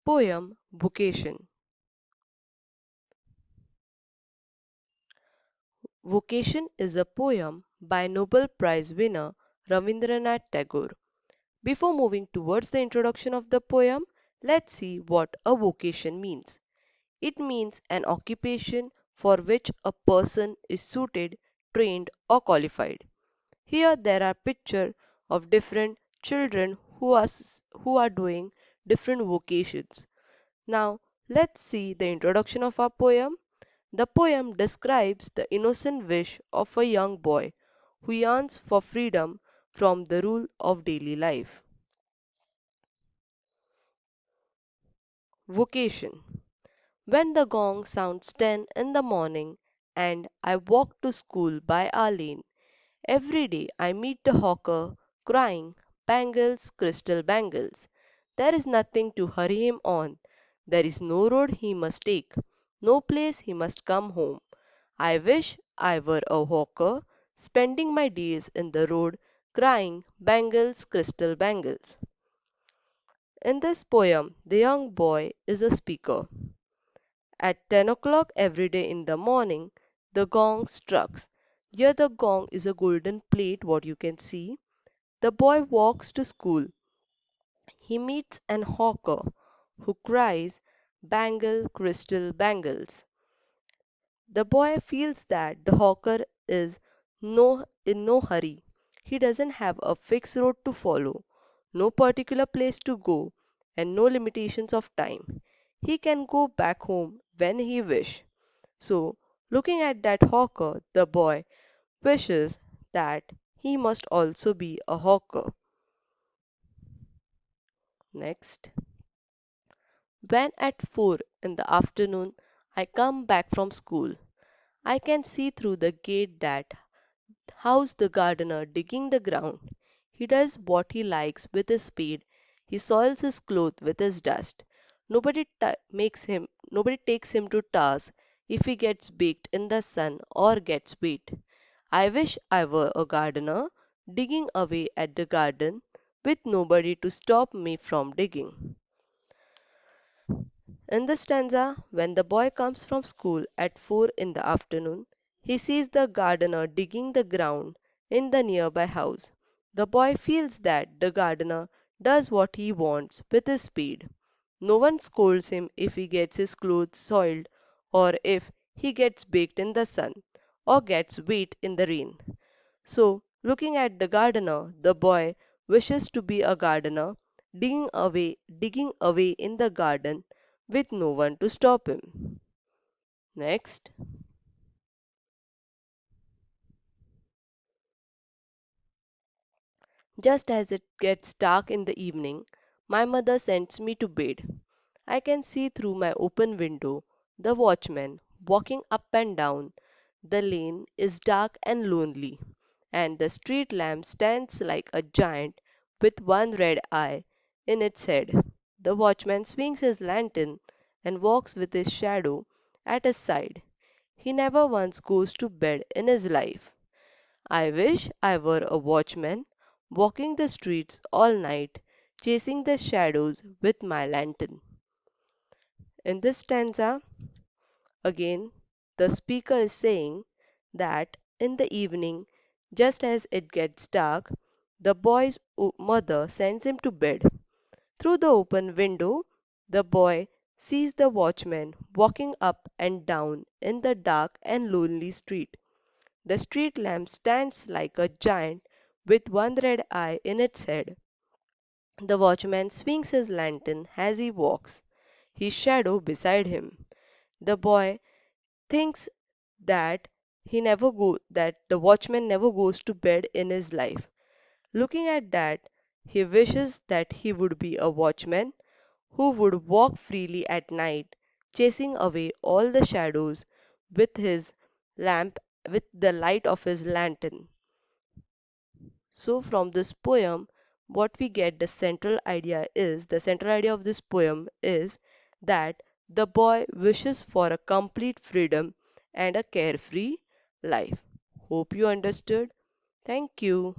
Poem Vocation. Vocation is a poem by Nobel Prize winner Rabindranath Tagore. Before moving towards the introduction of the poem, let's see what a vocation means. It means an occupation for which a person is suited, trained, or qualified. Here there are pictures of different children who are doing different vocations. Now, let's see the introduction of our poem. The poem describes the innocent wish of a young boy who yearns for freedom from the rule of daily life. Vocation. When the gong sounds 10 in the morning and I walk to school by our lane, every day I meet the hawker crying, "Bangles, crystal bangles." There is nothing to hurry him on. There is no road he must take, no place he must come home. I wish I were a hawker, spending my days in the road, crying, "Bangles, crystal bangles." In this poem, the young boy is a speaker. At 10 o'clock every day in the morning, the gong strikes. Here, the gong is a golden plate, what you can see. The boy walks to school. He meets an hawker who cries, "Bangle, crystal bangles." The boy feels that the hawker is in no hurry. He doesn't have a fixed road to follow, no particular place to go, and no limitations of time. He can go back home when he wish. So, looking at that hawker, the boy wishes that he must also be a hawker. Next, when at 4 in the afternoon I come back from school, I can see through the gate that house the gardener digging the ground. He does what he likes with his spade. He soils his clothes with his dust. Nobody takes him to task if he gets baked in the sun or gets wet. I wish I were a gardener, digging away at the garden with nobody to stop me from digging. In the stanza, when the boy comes from school at 4 in the afternoon, he sees the gardener digging the ground in the nearby house. The boy feels that the gardener does what he wants with his spade. No one scolds him if he gets his clothes soiled, or if he gets baked in the sun, or gets wet in the rain. So, looking at the gardener, the boy wishes to be a gardener, digging away in the garden with no one to stop him. Next, just as it gets dark in the evening, my mother sends me to bed. I can see through my open window the watchman walking up and down. The lane is dark and lonely, and the street lamp stands like a giant with one red eye in its head. The watchman swings his lantern and walks with his shadow at his side. He never once goes to bed in his life. I wish I were a watchman, walking the streets all night, chasing the shadows with my lantern. In this stanza, again, the speaker is saying that in the evening, just as it gets dark, the boy's mother sends him to bed. Through the open window, the boy sees the watchman walking up and down in the dark and lonely street. The street lamp stands like a giant with one red eye in its head. The watchman swings his lantern as he walks, his shadow beside him. The boy thinks that that the watchman never goes to bed in his life. Looking at that, he wishes that he would be a watchman who would walk freely at night, chasing away all the shadows with his lamp with the light of his lantern. So from this poem, what we get the central idea of this poem is that the boy wishes for a complete freedom and a carefree life. Hope you understood. Thank you.